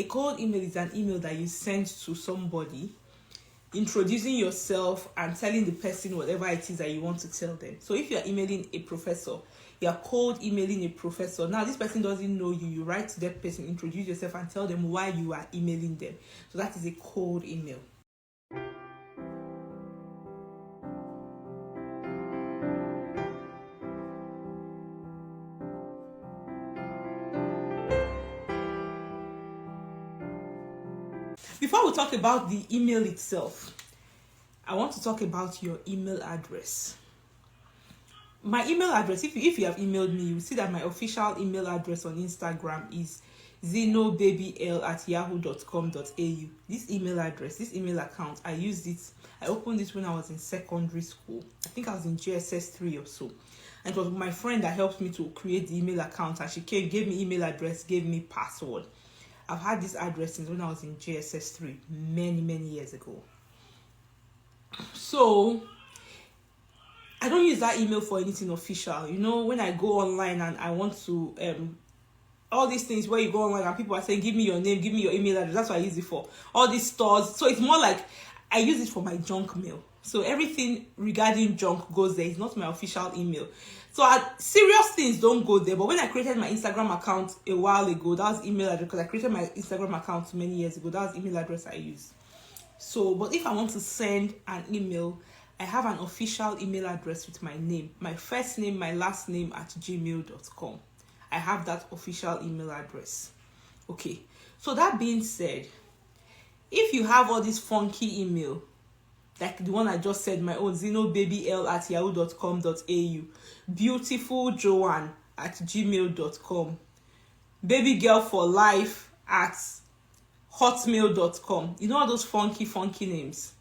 A cold email is an email that you send to somebody, introducing yourself and telling the person whatever it is that you want to tell them. So if you're emailing a professor, you're cold emailing a professor. Now this person doesn't know you. You write to that person, introduce yourself, and tell them why you are emailing them. So that is a cold email. Before we talk about the email itself, I want to talk about your email address. My email address, if you have emailed me, you will see that my official email address on Instagram is zinobabyle@yahoo.com.au. This email address, this email account, I opened it when I was in secondary school. I think I was in JSS 3 or so. And it was my friend that helped me to create the email account, and she gave me email address, gave me password. I've had this address since when I was in JSS 3, many years ago. So I don't use that email for anything official. When I go online and I want to all these things where you go online and people are saying, give me your name, give me your email address. That's what I use it for. All these stores. So it's more like I use it for my junk mail. So everything regarding junk goes there. It's not my official email. So serious things don't go there. But when I created my Instagram account a while ago, that was email address, because I created my Instagram account many years ago. That was email address I use. So, but if I want to send an email, I have an official email address with my name, my first name, my last name @gmail.com. I have that official email address. Okay. So that being said, if you have all this funky email, like the one I just said, my own zinobabyle@yahoo.com.au, beautifuljoanne@gmail.com, babygirlforlife@hotmail.com. All those funky names,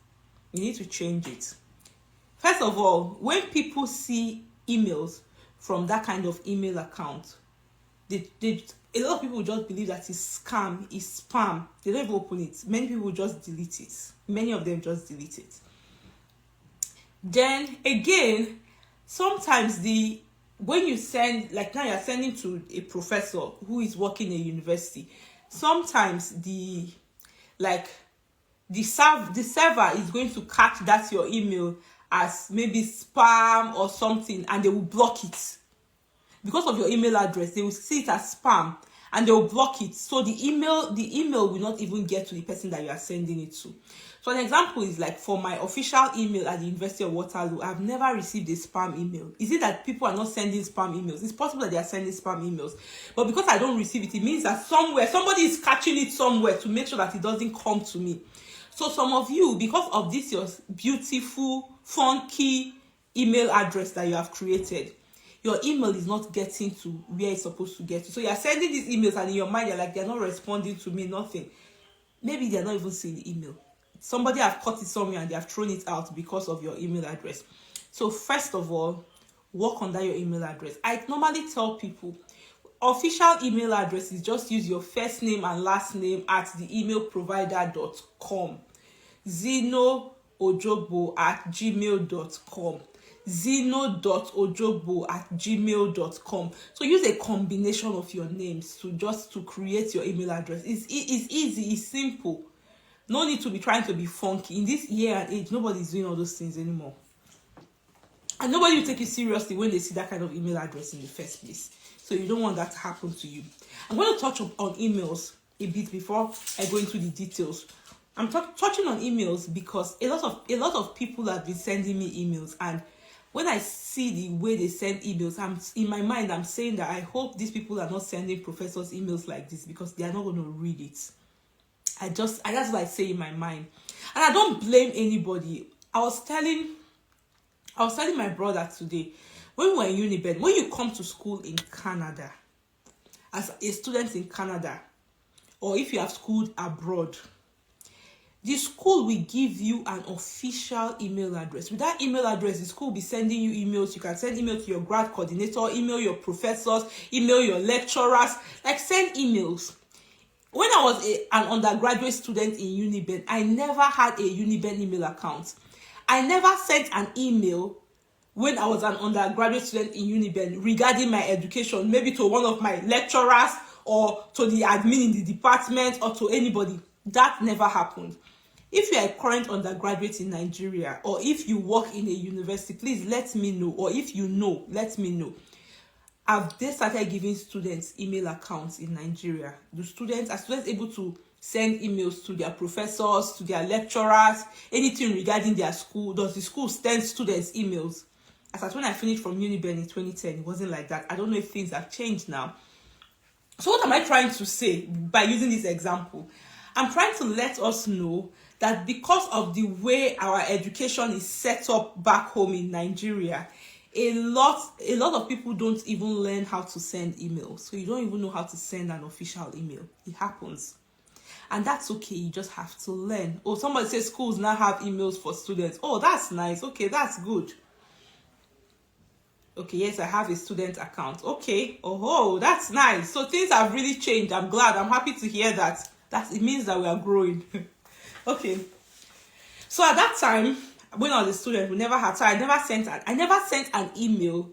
you need to change it. First of all, when people see emails from that kind of email account, a lot of people just believe that it's scam, it's spam. They don't even open it. Many people just delete it. Many of them just delete it. Then again, sometimes when you send, like now you're sending to a professor who is working in a university, sometimes the server is going to catch that your email as maybe spam or something, and they will block it. Because of your email address, they will see it as spam and they will block it. So the email will not even get to the person that you are sending it to. So an example is like for my official email at the University of Waterloo, I've never received a spam email. Is it that people are not sending spam emails? It's possible that they are sending spam emails. But because I don't receive it, it means that somebody is catching it somewhere to make sure that it doesn't come to me. So some of you, because of this your beautiful, funky email address that you have created, your email is not getting to where it's supposed to get to. So you're sending these emails and in your mind, you're like, they're not responding to me, nothing. Maybe they're not even seeing the email. Somebody have caught it somewhere and they have thrown it out because of your email address. So first of all, work on that your email address. I normally tell people, official email address is just use your first name and last name at the emailprovider.com. zinoojobo@gmail.com. zino.ojogbo@gmail.com. So use a combination of your names to create your email address. It's easy, it's simple. No need to be trying to be funky. In this year and age, nobody's doing all those things anymore. And nobody will take you seriously when they see that kind of email address in the first place. So you don't want that to happen to you. I'm going to touch on emails a bit before I go into the details. I'm touching on emails because a lot of people have been sending me emails, and when I see the way they send emails, in my mind I'm saying that I hope these people are not sending professors emails like this, because they are not going to read it. That's what I say in my mind, and I don't blame anybody. I was telling my brother today, when we were in Uniben, when you come to school in Canada as a student in Canada, or if you have schooled abroad, the school will give you an official email address. With that email address, the school will be sending you emails. You can send email to your grad coordinator, email your professors, email your lecturers, like send emails. When I was an undergraduate student in Uniben, I never had a Uniben email account. I never sent an email when I was an undergraduate student in Uniben regarding my education, maybe to one of my lecturers or to the admin in the department or to anybody. That never happened. If you are a current undergraduate in Nigeria, or if you work in a university, please let me know. Or if you know, let me know. Have they started giving students email accounts in Nigeria? Are students able to send emails to their professors, to their lecturers, anything regarding their school? Does the school send students emails? As at when I finished from Uniben in 2010, it wasn't like that. I don't know if things have changed now. So what am I trying to say by using this example? I'm trying to let us know that because of the way our education is set up back home in Nigeria, a lot of people don't even learn how to send emails. So you don't even know how to send an official email. It happens. And that's okay. You just have to learn. Oh, somebody says schools now have emails for students. Oh, that's nice. Okay, that's good. Okay, yes, I have a student account. Okay. Oh, that's nice. So things have really changed. I'm glad. I'm happy to hear that. It means that we are growing. Okay. So at that time, when I was a student, we never had. So I never sent an email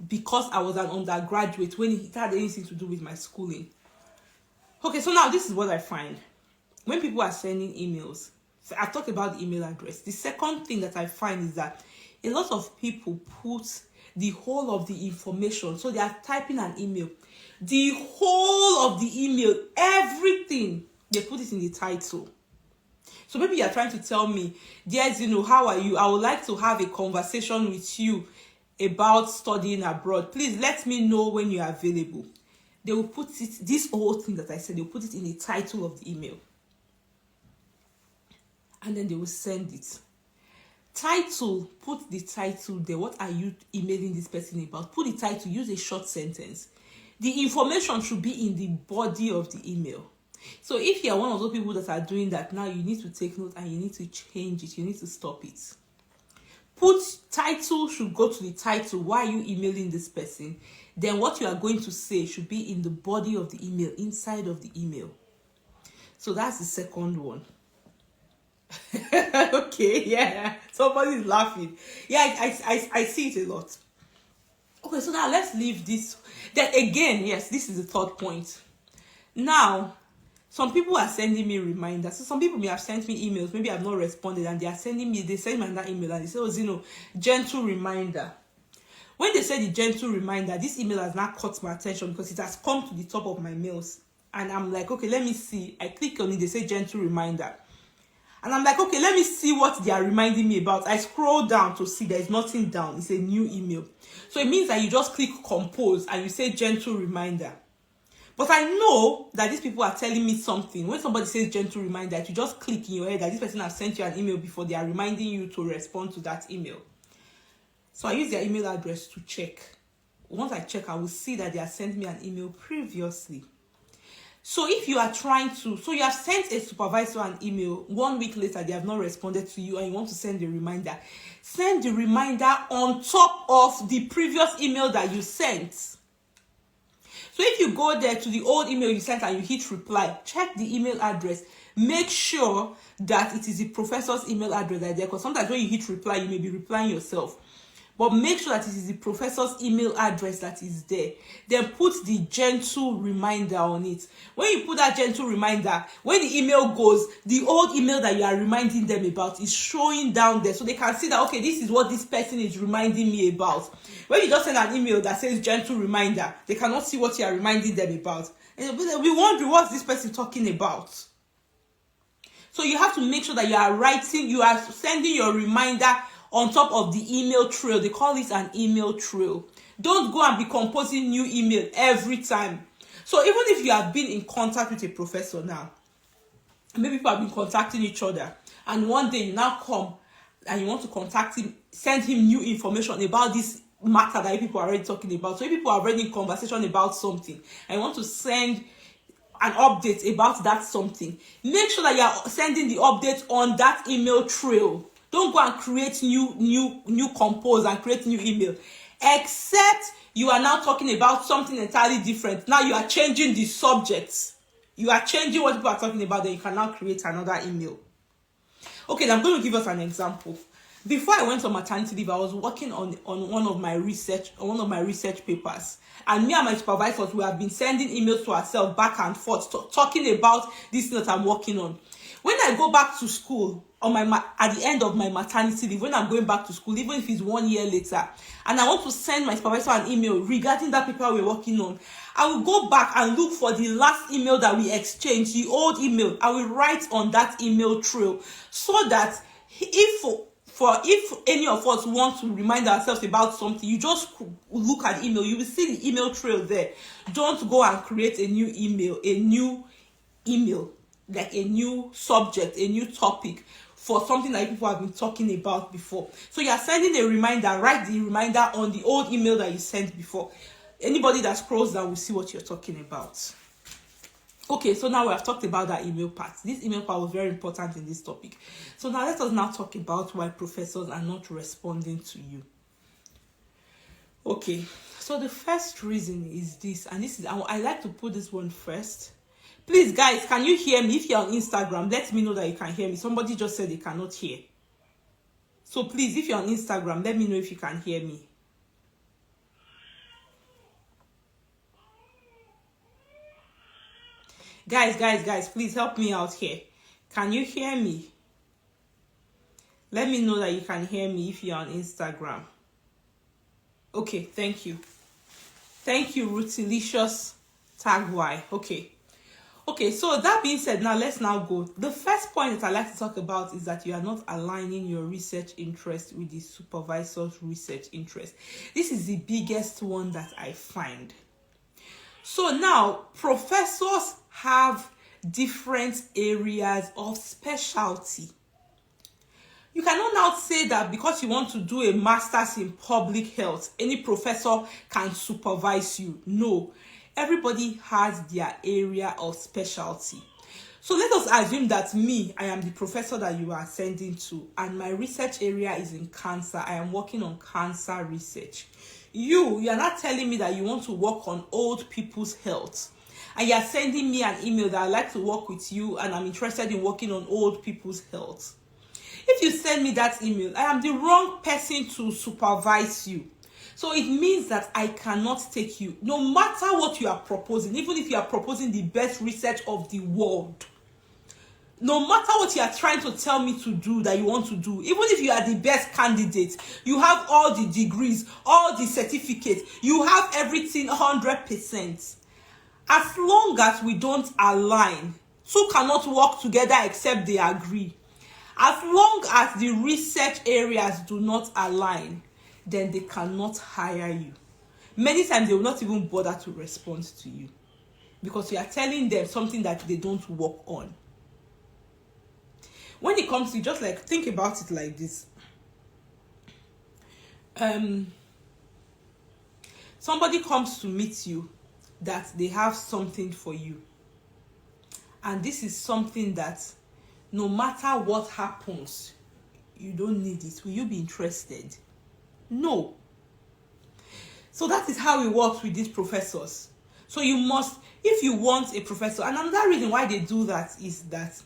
because I was an undergraduate when it had anything to do with my schooling. Okay, so now this is what I find. When people are sending emails, so I talked about the email address. The second thing that I find is that a lot of people put the whole of the information. So they are typing an email. The whole of the email, everything, they put it in the title. So maybe you're trying to tell me, dear Zino, how are you? I would like to have a conversation with you about studying abroad. Please let me know when you are available. They will put it, this whole thing that I said, they'll put it in the title of the email. And then they will send it. Title, put the title there. What are you emailing this person about? Put the title, use a short sentence. The information should be in the body of the email. So if you're one of those people that are doing that now, you need to take note and you need to change it. You need to stop it. Put title should go to the title. Why are you emailing this person? Then what you are going to say should be in the body of the email, inside of the email. So that's the second one. Okay, yeah. Somebody's laughing. Yeah, I see it a lot. Okay, so now let's leave this. Then again, yes, this is the third point. Now, some people are sending me reminders. So some people may have sent me emails. Maybe I've not responded and they send me another email and they say, oh, Zino, gentle reminder. When they say the gentle reminder, this email has not caught my attention because it has come to the top of my mails. And I'm like, okay, let me see. I click on it, they say gentle reminder. And I'm like, okay, let me see what they are reminding me about. I scroll down to see there's nothing down. It's a new email. So it means that you just click compose and you say gentle reminder. But I know that these people are telling me something. When somebody says gentle reminder, you just click in your head that this person has sent you an email before. They are reminding you to respond to that email. So I use their email address to check. Once I check, I will see that they have sent me an email previously. So if you are trying to, so you have sent a supervisor an email, 1 week later they have not responded to you and you want to send a reminder, send the reminder on top of the previous email that you sent. So if you go there to the old email you sent and you hit reply, check the email address. Make sure that it is the professor's email address right there, because sometimes when you hit reply, you may be replying yourself. But make sure that it is the professor's email address that is there. Then put the gentle reminder on it. When you put that gentle reminder, when the email goes, the old email that you are reminding them about is showing down there. So they can see that, okay, this is what this person is reminding me about. When you just send an email that says gentle reminder, they cannot see what you are reminding them about. And they'll be wondering, what's this person talking about? So you have to make sure that you are sending your reminder on top of the email trail. They call it an email trail. Don't go and be composing new email every time. So even if you have been in contact with a professor now, maybe people have been contacting each other, and one day you now come and you want to contact him, send him new information about this matter that people are already talking about. So if people are already in conversation about something and you want to send an update about that something, make sure that you are sending the update on that email trail. Don't go and create new compose and create new email. Except you are now talking about something entirely different. Now you are changing the subject. You are changing what people are talking about. Then you can now create another email. Okay, now I'm going to give us an example. Before I went on maternity leave, I was working on one of my research papers, and me and my supervisors, we have been sending emails to ourselves back and forth, talking about this thing that I'm working on. When I go back to school on at the end of my maternity leave, when I'm going back to school, even if it's 1 year later, and I want to send my supervisor an email regarding that paper we're working on, I will go back and look for the last email that we exchanged, the old email. I will write on that email trail, so that if any of us want to remind ourselves about something, you just look at the email, you will see the email trail there. Don't go and create a new email, like a new subject, a new topic for something that people have been talking about before. So you are sending a reminder, write the reminder on the old email that you sent before. Anybody that scrolls down will see what you're talking about. Okay, so now we have talked about that email part. This email part was very important in this topic. So now let us now talk about why professors are not responding to you. Okay, so the first reason is this, and this is, I like to put this one first. Please, guys, can you hear me? If you're on Instagram, let me know that you can hear me. Somebody just said they cannot hear. So please, if you're on Instagram, let me know if you can hear me. Guys, please help me out here. Can you hear me? Let me know that you can hear me if you're on Instagram. Okay, thank you. Thank you, Rutilicious Tagwai. Okay, so that being said, now let's now go. The first point that I like to talk about is that you are not aligning your research interest with the supervisor's research interest. This is the biggest one that I find. So now, professors have different areas of specialty. You cannot now say that because you want to do a master's in public health, any professor can supervise you. No, everybody has their area of specialty. So let us assume that I am the professor that you are sending to, and my research area is in cancer. I am working on cancer research. You are not telling me that you want to work on old people's health, and you are sending me an email that I'd like to work with you and I'm interested in working on old people's health. If you send me that email, I am the wrong person to supervise you. So it means that I cannot take you, no matter what you are proposing, even if you are proposing the best research of the world. No matter what you are trying to tell me to do, that you want to do, even if you are the best candidate, you have all the degrees, all the certificates, you have everything 100%. As long as we don't align, two cannot work together except they agree. As long as the research areas do not align, then they cannot hire you. Many times they will not even bother to respond to you, because you are telling them something that they don't work on. When it comes to, just like, think about it like this. Somebody comes to meet you that they have something for you. And this is something that no matter what happens, you don't need it. Will you be interested? No. So that is how it works with these professors. So you must, if you want a professor, and another reason why they do that is that,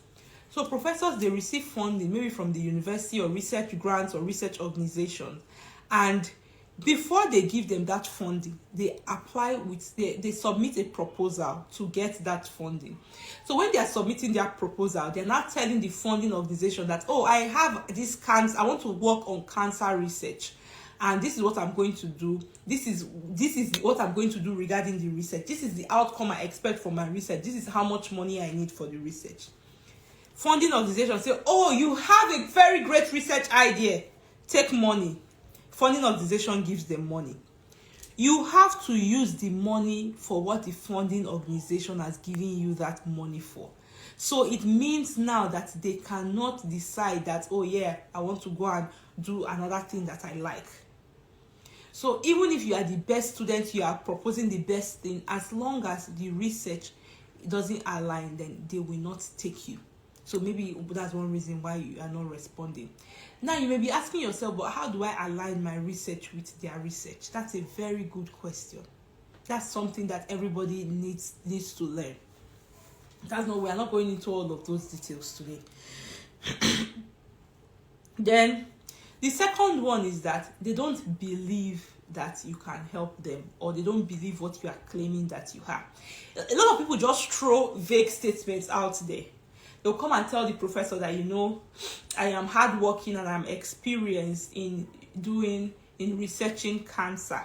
so professors, they receive funding maybe from the university or research grants or research organizations, and before they give them that funding, they submit a proposal to get that funding. So when they are submitting their proposal, they're not telling the funding organization that, oh, I have this cancer, I want to work on cancer research, and this is what I'm going to do. This is what I'm going to do regarding the research. This is the outcome I expect from my research. This is how much money I need for the research. Funding organization say, oh, you have a very great research idea, take money. Funding organization gives them money. You have to use the money for what the funding organization has given you that money for. So it means now that they cannot decide that, oh yeah, I want to go and do another thing that I like. So even if you are the best student, you are proposing the best thing, as long as the research doesn't align, then they will not take you. So maybe that's one reason why you are not responding. Now you may be asking yourself, but how do I align my research with their research? That's a very good question. That's something that everybody needs to learn. We are not going into all of those details today. Then The second one is that they don't believe that you can help them, or they don't believe what you are claiming that you have. A lot of people just throw vague statements out there. They'll come and tell the professor that, I am hardworking and I'm experienced in researching cancer.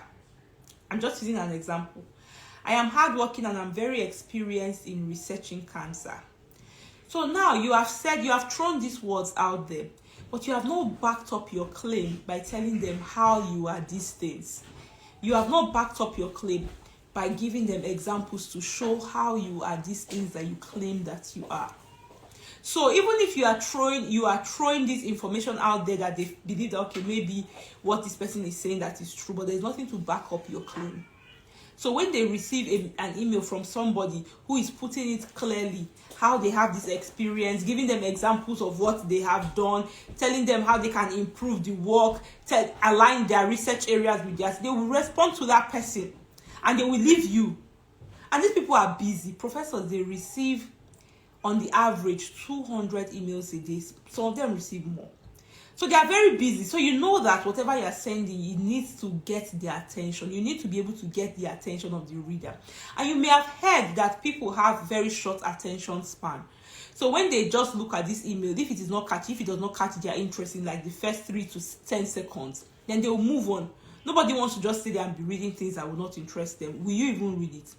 I'm just using an example. I am hardworking and I'm very experienced in researching cancer. So now you have thrown these words out there, but you have not backed up your claim by telling them how you are these things. You have not backed up your claim by giving them examples to show how you are these things that you claim that you are. So even if you are throwing this information out there that they believe that, okay, maybe what this person is saying that is true, but there's nothing to back up your claim. So when they receive an email from somebody who is putting it clearly, how they have this experience, giving them examples of what they have done, telling them how they can improve the work, align their research areas with theirs, they will respond to that person and they will leave you. And these people are busy. Professors, they receive on the average 200 emails a day. Some of them receive more. So they are very busy. So you know that whatever you are sending, it needs to get their attention. You need to be able to get the attention of the reader. And you may have heard that people have very short attention span. So when they just look at this email, if it does not catch their interest in like the first 3 to 10 seconds, then they will move on. Nobody wants to just sit there and be reading things that will not interest them. Will you even read it?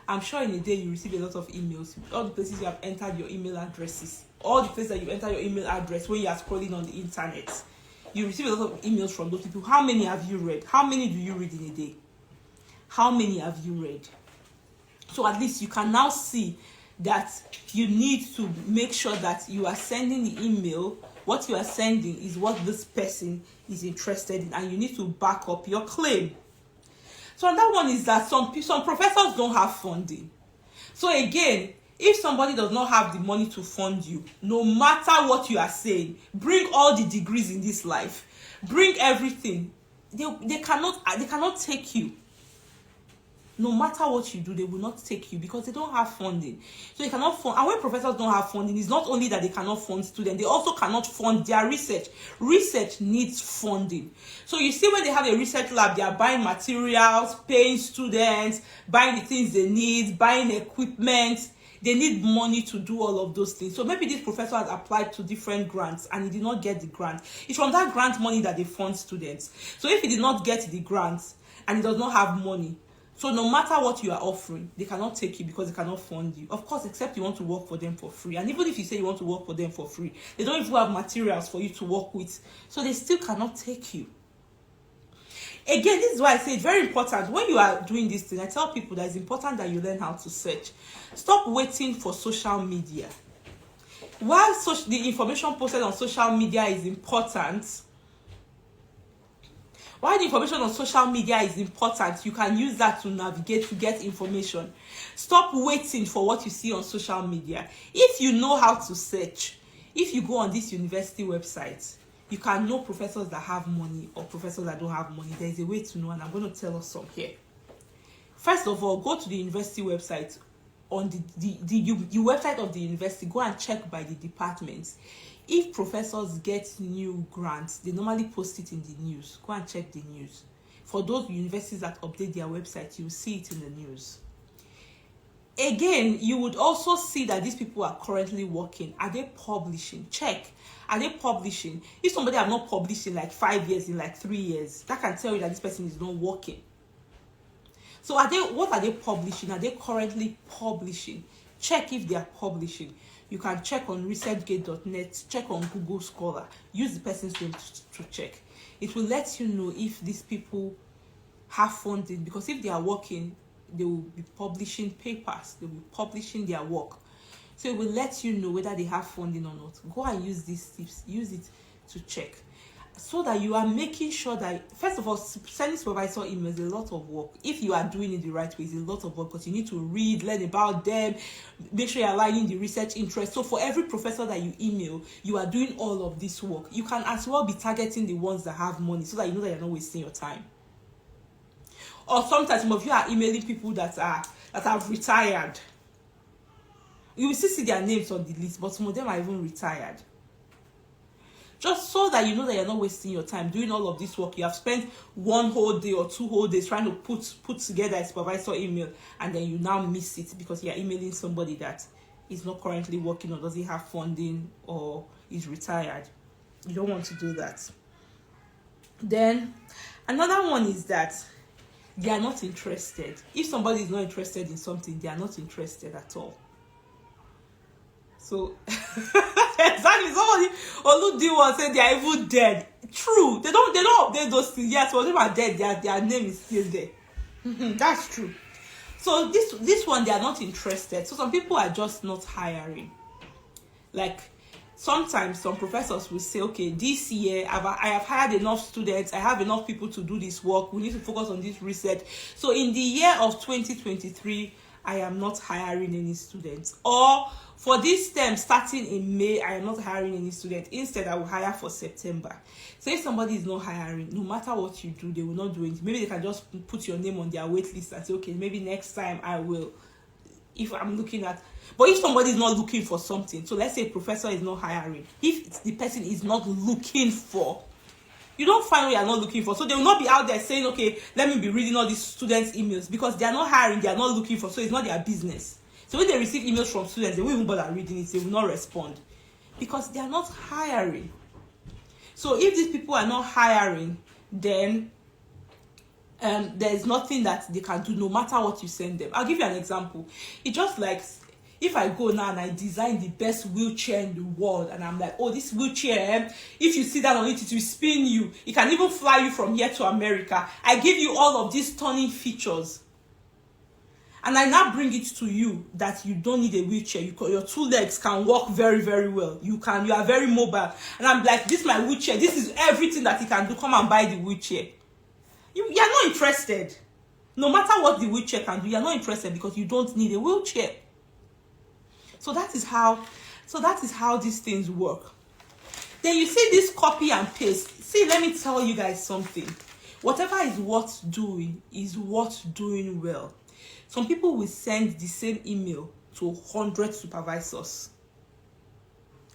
I'm sure in a day you receive a lot of emails. All the places you have entered your email addresses, all the places that you enter your email address when you are scrolling on the internet, you receive a lot of emails from those people. How many have you read? How many do you read in a day? How many have you read? So at least you can now see that you need to make sure that you are sending the email. What you are sending is what this person is interested in, and you need to back up your claim. So another one is that some professors don't have funding. So again, if somebody does not have the money to fund you, no matter what you are saying, bring all the degrees in this life, bring everything, they cannot take you. No matter what you do, they will not take you because they don't have funding. So they cannot fund. And when professors don't have funding, it's not only that they cannot fund students, they also cannot fund their research. Research needs funding. So you see, when they have a research lab, they are buying materials, paying students, buying the things they need, buying equipment. They need money to do all of those things. So maybe this professor has applied to different grants and he did not get the grant. It's from that grant money that they fund students. So if he did not get the grants and he does not have money, so no matter what you are offering, they cannot take you because they cannot fund you. Of course, except you want to work for them for free. And even if you say you want to work for them for free, they don't even have materials for you to work with. So they still cannot take you. Again, this is why I say it's very important. When you are doing this thing, I tell people that it's important that you learn how to search. Stop waiting for social media. While the information posted on social media is important, you can use that to navigate, to get information. Stop waiting for what you see on social media. If you know how to search, if you go on this university website, you can know professors that have money or professors that don't have money. There is a way to know, and I'm going to tell us some here. First of all, go to the university website. On the website of the university, go and check by the departments. If professors get new grants, they normally post it in the news. Go and check the news. For those universities that update their website, you will see it in the news. Again, you would also see that these people are currently working. Are they publishing? Check. Are they publishing? If somebody have not published in like 5 years, in like 3 years, that can tell you that this person is not working. So what are they publishing? Are they currently publishing? Check if they are publishing. You can check on researchgate.net, check on Google Scholar, use the person's name to check. It will let you know if these people have funding, because if they are working, they will be publishing papers, they will be publishing their work. So it will let you know whether they have funding or not. Go and use these tips, use it to check. So that you are making sure that, first of all, sending supervisor emails is a lot of work. If you are doing it the right way, it's a lot of work because you need to read, learn about them, make sure you're aligning the research interest. So for every professor that you email, you are doing all of this work. You can as well be targeting the ones that have money so that you know that you're not wasting your time. Or sometimes some of you are emailing people that have retired. You will still see their names on the list, but some of them are even retired. just so that you know that you're not wasting your time doing all of this work. You have spent 1 whole day or 2 whole days trying to put together a supervisor email, and then you now miss it because you're emailing somebody that is not currently working or doesn't have funding or is retired. You don't want to do that. Then another one is that they are not interested. If somebody is not interested in something, they are not interested at all. So exactly, somebody Oludiwo was saying they are even dead. True, they don't update those things. Yes, when they are dead, their name is still there. That's true. So this one, they are not interested. So some people are just not hiring. Like sometimes some professors will say, okay, this year I have hired enough students, I have enough people to do this work, we need to focus on this research. So in the year of 2023, I am not hiring any students. Or for this term starting in May, I am not hiring any students. Instead, I will hire for September. So if somebody is not hiring, no matter what you do, they will not do it. Maybe they can just put your name on their wait list and say, okay, maybe next time I will. If I'm looking at, but if somebody is not looking for something, so let's say a professor is not hiring, if the person is not looking for, you don't find what you are not looking for. So they will not be out there saying, okay, let me be reading all these students' emails, because they are not hiring, they are not looking for, so it's not their business. So when they receive emails from students, they won't even bother reading it, they will not respond because they are not hiring. So if these people are not hiring, then there's nothing that they can do no matter what you send them. I'll give you an example. It's just like if I go now and I design the best wheelchair in the world, and I'm like, oh, this wheelchair, if you sit down on it, it will spin you. It can even fly you from here to America. I give you all of these stunning features. And I now bring it to you that you don't need a wheelchair. Your 2 legs can walk very, very well. You are very mobile. And I'm like, this is my wheelchair. This is everything that you can do. Come and buy the wheelchair. You are not interested. No matter what the wheelchair can do, you are not interested because you don't need a wheelchair. So that is how these things work. Then you see this copy and paste. See, let me tell you guys something. Whatever is worth doing is worth doing well. Some people will send the same email to 100 supervisors.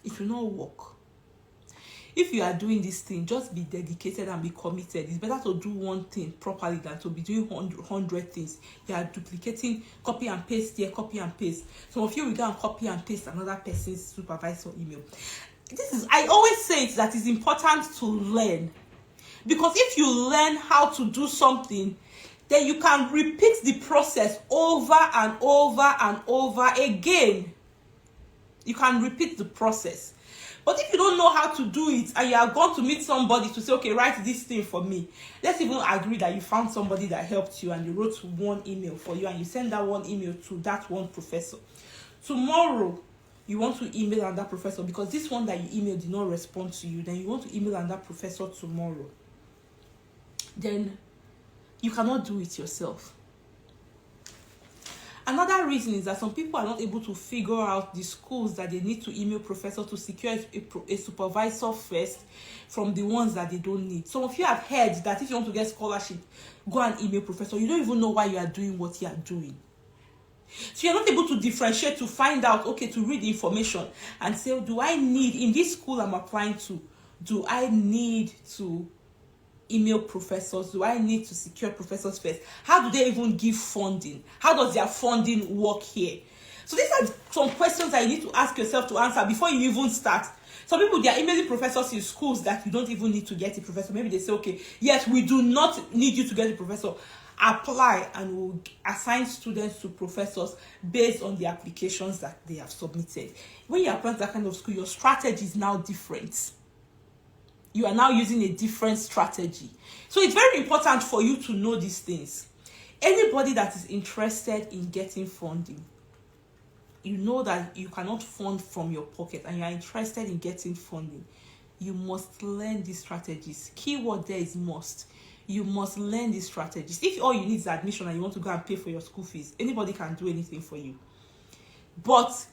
It will not work. If you are doing this thing, just be dedicated and be committed. It's better to do one thing properly than to be doing 100 things. You are duplicating, copy and paste here, copy and paste. Some of you will go and copy and paste another person's supervisor email. I always say it, that it's important to learn. Because if you learn how to do something, then you can repeat the process over and over and over again. You can repeat the process. But if you don't know how to do it and you are going to meet somebody to say, okay, write this thing for me. Let's even agree that you found somebody that helped you and you wrote one email for you and you send that one email to that one professor. Tomorrow, you want to email another professor because this one that you emailed did not respond to you. Then you want to email another professor tomorrow. Then you cannot do it yourself. Another reason is that some people are not able to figure out the schools that they need to email professor to secure a supervisor first from the ones that they don't need. Some of you have heard that if you want to get scholarship, go and email professor. You don't even know why you are doing what you are doing. So you're not able to differentiate, to find out, okay, to read the information and say, do I need, in this school I'm applying to, do I need to email professors? Do I need to secure professors first? How do they even give funding? How does their funding work here? So these are some questions that you need to ask yourself to answer before you even start. Some people, they are emailing professors in schools that you don't even need to get a professor. Maybe they say, okay, yes, we do not need you to get a professor. Apply and we'll assign students to professors based on the applications that they have submitted. When you apply to that kind of school, your strategy is now different. You are now using a different strategy. So it's very important for you to know these things. Anybody that is interested in getting funding, you know that you cannot fund from your pocket and you are interested in getting funding, you must learn these strategies. Keyword there is must. You must learn these strategies. If all you need is admission and you want to go and pay for your school fees, anybody can do anything for you. But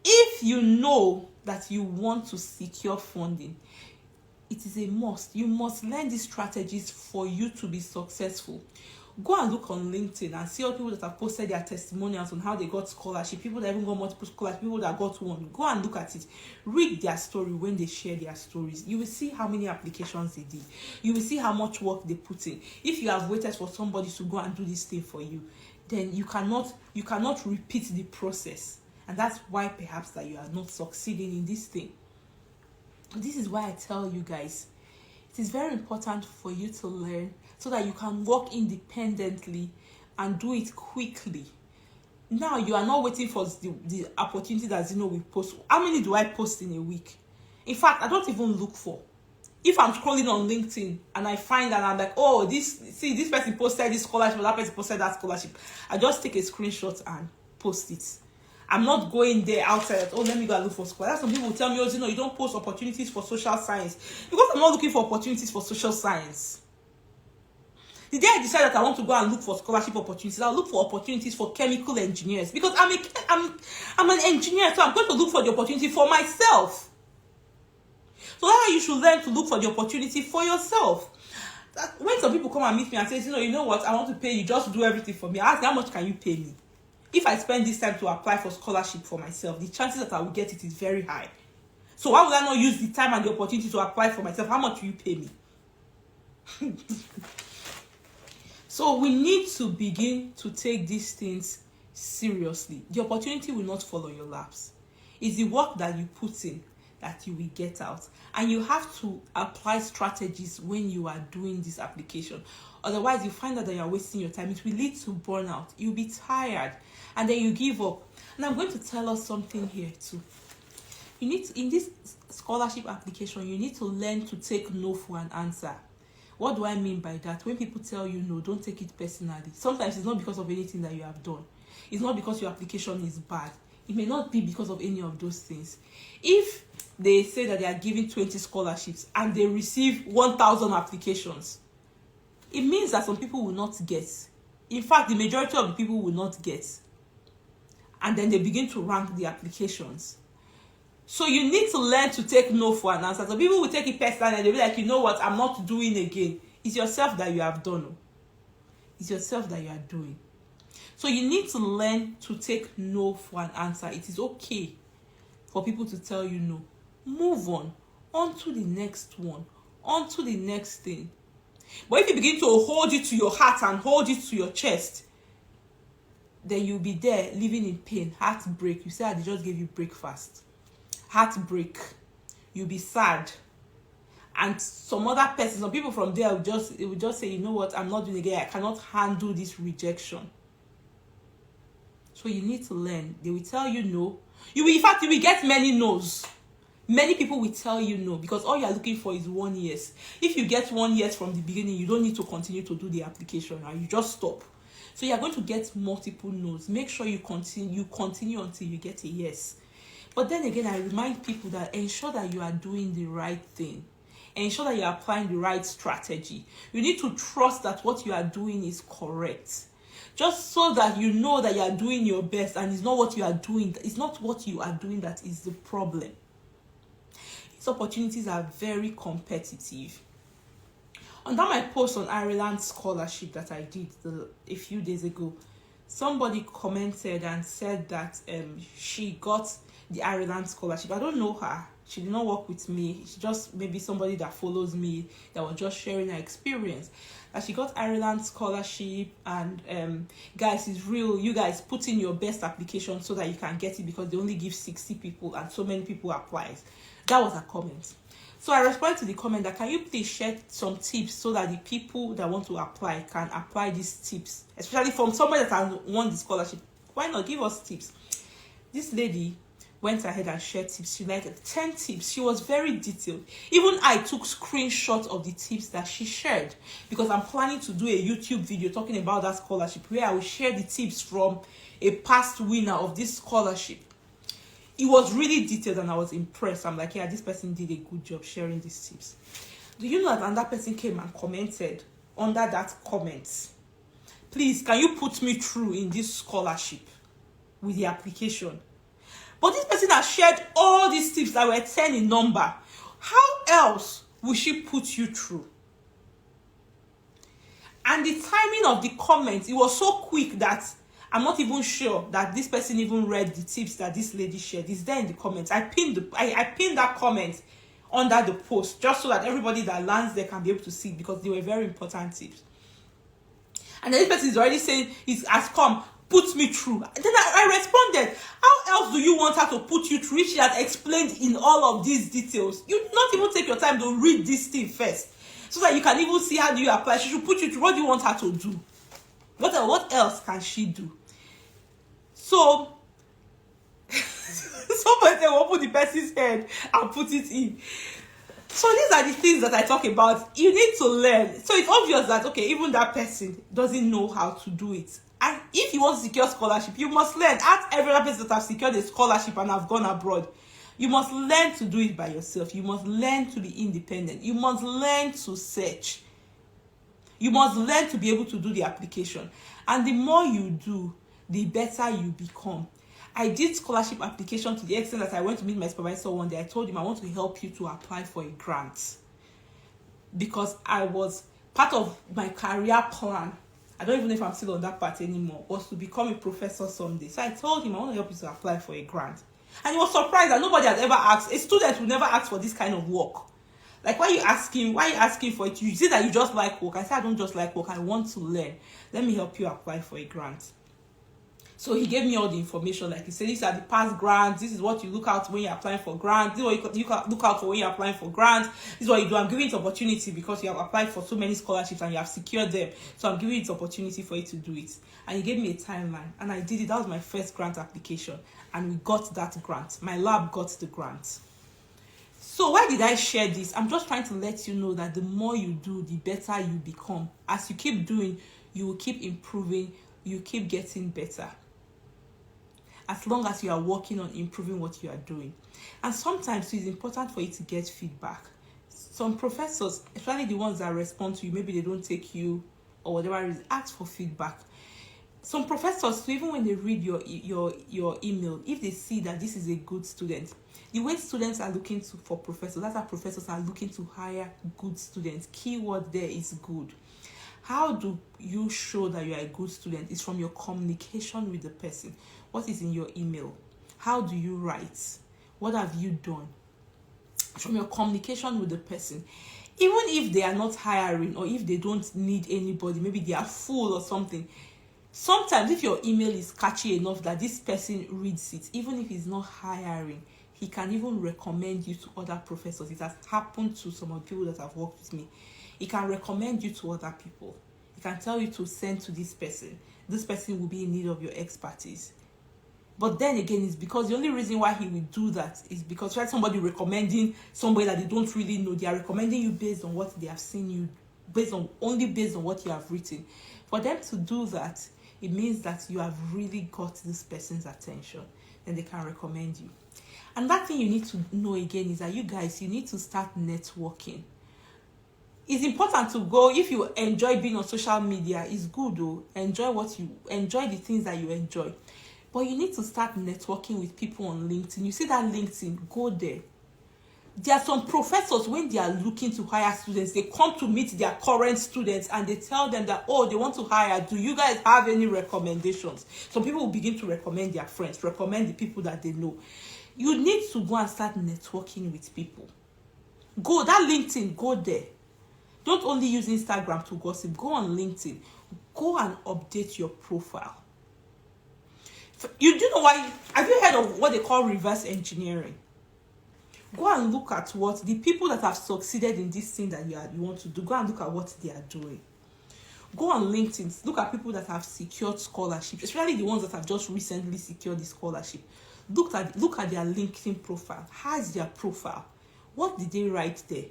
if you know that you want to secure funding, it is a must. You must learn these strategies for you to be successful. Go and look on LinkedIn and see all people that have posted their testimonials on how they got scholarship, people that even got multiple scholarships, people that got one. Go and look at it. Read their story when they share their stories. You will see how many applications they did. You will see how much work they put in. If you have waited for somebody to go and do this thing for you, then you cannot repeat the process. And that's why perhaps that you are not succeeding in this thing. This is why I tell you guys, it is very important for you to learn so that you can work independently and do it quickly. Now you are not waiting for the opportunity that Zeno will post. How many do I post in a week? In fact, I don't even look for. If I'm scrolling on LinkedIn and I find that I'm like, oh, this person posted this scholarship, or that person posted that scholarship, I just take a screenshot and post it. I'm not going there outside, oh, let me go and look for scholarship. Some people will tell me, oh, you don't post opportunities for social science. Because I'm not looking for opportunities for social science. The day I decided that I want to go and look for scholarship opportunities, I'll look for opportunities for chemical engineers. Because I'm an engineer, so I'm going to look for the opportunity for myself. So that's why you should learn to look for the opportunity for yourself. When some people come and meet me and say, you know what, I want to pay you, just do everything for me. I ask, how much can you pay me? If I spend this time to apply for scholarship for myself, the chances that I will get it is very high. So why would I not use the time and the opportunity to apply for myself? How much will you pay me? So we need to begin to take these things seriously. The opportunity will not fall on your laps. It's the work that you put in that you will get out. And you have to apply strategies when you are doing this application. Otherwise, you find out that you are wasting your time. It will lead to burnout. You'll be tired. And then you give up. And I'm going to tell us something here too. You need to, in this scholarship application, you need to learn to take no for an answer. What do I mean by that? When people tell you no, don't take it personally. Sometimes it's not because of anything that you have done. It's not because your application is bad. It may not be because of any of those things. If they say that they are giving 20 scholarships and they receive 1,000 applications, it means that some people will not get. In fact, the majority of the people will not get. And then they begin to rank the applications. So you need to learn to take no for an answer. So people will take it personally and they'll be like, you know what, I'm not doing again. It's yourself that you have done. It's yourself that you are doing. So you need to learn to take no for an answer. It is okay for people to tell you no. Move on to the next one, on to the next thing. But if you begin to hold it to your heart and hold it to your chest, then you'll be there living in pain, heartbreak. You say, they just gave you breakfast. Heartbreak. You'll be sad. And some other person, some people from there will just say, you know what, I'm not doing it again. I cannot handle this rejection. So you need to learn. They will tell you no. In fact, you will get many no's. Many people will tell you no because all you are looking for is 1 year. If you get 1 year from the beginning, you don't need to continue to do the application, right? You just stop. So you are going to get multiple no's. Make sure you continue until you get a yes. But then again, I remind people that ensure that you are doing the right thing. Ensure that you are applying the right strategy. You need to trust that what you are doing is correct. Just so that you know that you are doing your best and it's not what you are doing. It's not what you are doing that is the problem. These opportunities are very competitive. Under my post on Ireland scholarship that I did a few days ago, somebody commented and said that she got the Ireland scholarship. I don't know her. She did not work with me. She's just maybe somebody that follows me that was just sharing her experience. That she got Ireland scholarship, and guys, it's real. You guys put in your best application so that you can get it because they only give 60 people and so many people apply. That was her comment. So I responded to the comment that can you please share some tips so that the people that want to apply can apply these tips, especially from somebody that has won the scholarship. Why not give us tips? This lady went ahead and shared tips. She like 10 tips. She was very detailed. Even I took screenshots of the tips that she shared because I'm planning to do a YouTube video talking about that scholarship where I will share the tips from a past winner of this scholarship. It was really detailed and I was impressed. I'm like, yeah, this person did a good job sharing these tips. Do you know that another person came and commented under that comment? Please, can you put me through in this scholarship with the application? But this person has shared all these tips that were 10 in number. How else will she put you through? And the timing of the comment, it was so quick that I'm not even sure that this person even read the tips that this lady shared. It's there in the comments. I pinned that comment under the post just so that everybody that lands there can be able to see it, because they were very important tips. And then this person is already saying it has come, put me through. And then I responded, how else do you want her to put you through if she has explained in all of these details? You not even take your time to read this thing first, so that you can even see how do you apply. She should put you through. What do you want her to do? What else can she do? So somebody will open the person's head and put it in. So these are the things that I talk about. You need to learn. So it's obvious that, okay, even that person doesn't know how to do it. And if you want to secure scholarship, you must learn. Ask every other person that have secured a scholarship and have gone abroad. You must learn to do it by yourself. You must learn to be independent. You must learn to search. You must learn to be able to do the application. And the more you do, the better you become. I did scholarship application to the extent that I went to meet my supervisor one day. I told him I want to help you to apply for a grant, because I was part of my career plan. I don't even know if I'm still on that part anymore, was to become a professor someday. So I told him I want to help you to apply for a grant. And he was surprised that nobody has ever asked. A student will never ask for this kind of work. Like, why are you asking for it? You say that you just like work. I said, I don't just like work. I want to learn. Let me help you apply for a grant. So he gave me all the information. Like he said, these are the past grants. This is what you look out when you're applying for grants. This is what you look out for when you're applying for grants. This is what you do. I'm giving it opportunity because you have applied for so many scholarships and you have secured them. So I'm giving it opportunity for you to do it. And he gave me a timeline. And I did it. That was my first grant application. And we got that grant. My lab got the grant. So why did I share this? I'm just trying to let you know that the more you do, the better you become. As you keep doing, you will keep improving. You keep getting better, as long as you are working on improving what you are doing. And sometimes it's important for you to get feedback. Some professors, especially the ones that respond to you, maybe they don't take you or whatever it is, ask for feedback. Some professors, even when they read your email, if they see that this is a good student, the way students are looking for professors, that's how professors are looking to hire good students. Keyword there is good. How do you show that you are a good student? It's from your communication with the person. What is in your email? How do you write? What have you done? From your communication with the person. Even if they are not hiring, or if they don't need anybody, maybe they are full or something. Sometimes if your email is catchy enough that this person reads it, even if he's not hiring, he can even recommend you to other professors. It has happened to some of the people that have worked with me. He can recommend you to other people. He can tell you to send to this person. This person will be in need of your expertise. But then again, it's because the only reason why he will do that is because when somebody recommending somebody that they don't really know, they are recommending you based on what they have seen you, based on what you have written. For them to do that, it means that you have really got this person's attention, and they can recommend you. And that thing you need to know again is that you need to start networking. It's important to go. If you enjoy being on social media, it's good though. Enjoy the things that you enjoy. But you need to start networking with people on LinkedIn. You see that LinkedIn, go there. There are some professors, when they are looking to hire students, they come to meet their current students and they tell them that, oh, they want to hire. Do you guys have any recommendations? Some people will begin to recommend their friends, recommend the people that they know. You need to go and start networking with people. Go, that LinkedIn, go there. Don't only use Instagram to gossip. Go on LinkedIn. Go and update your profile. You do know why? Have you heard of what they call reverse engineering? Go and look at what the people that have succeeded in this thing that you want to do. Go and look at what they are doing. Go on LinkedIn. Look at people that have secured scholarships, especially the ones that have just recently secured the scholarship. Look at their LinkedIn profile. How is their profile? What did they write there?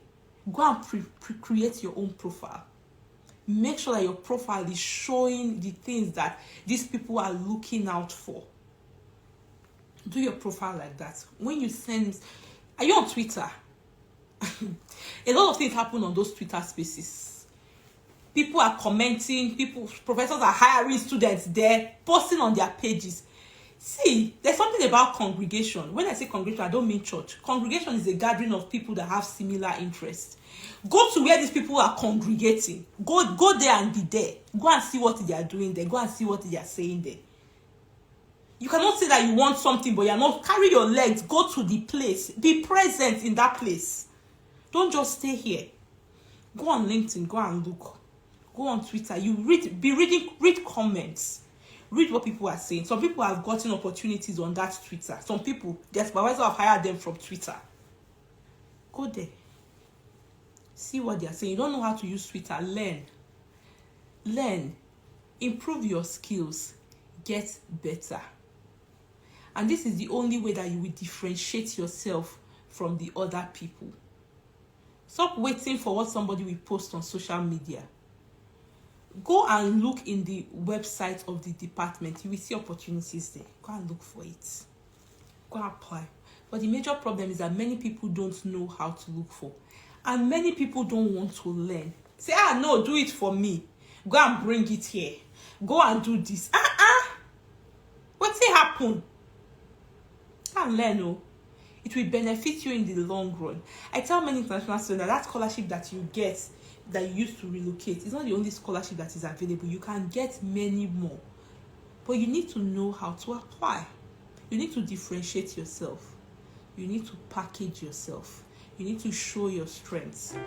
Go and create your own profile. Make sure that your profile is showing the things that these people are looking out for. Do your profile like that. When you send, are you on Twitter? A lot of things happen on those Twitter spaces. People are commenting, professors are hiring students there, posting on their pages. See, there's something about congregation. When I say congregation, I don't mean church. Congregation is a gathering of people that have similar interests. Go to where these people are congregating. Go there and be there. Go and see what they are doing there. Go and see what they are saying there. You cannot say that you want something, but you're not. Carry your legs. Go to the place. Be present in that place. Don't just stay here. Go on LinkedIn. Go and look. Go on Twitter. You read comments. Read what people are saying. Some people have gotten opportunities on that Twitter. Some people, their supervisor have hired them from Twitter. Go there. See what they are saying. You don't know how to use Twitter. Learn. Improve your skills. Get better. And this is the only way that you will differentiate yourself from the other people. Stop waiting for what somebody will post on social media. Go and look in the website of the department. You will see opportunities there. Go and look for it. Go and apply. But the major problem is that many people don't know how to look for. And many people don't want to learn. Say, no, do it for me. Go and bring it here. Go and do this. What's it happen? And learn, oh. It will benefit you in the long run. I tell many international students that scholarship that you get, that you use to relocate, is not the only scholarship that is available. You can get many more. But you need to know how to apply. You need to differentiate yourself. You need to package yourself. You need to show your strengths.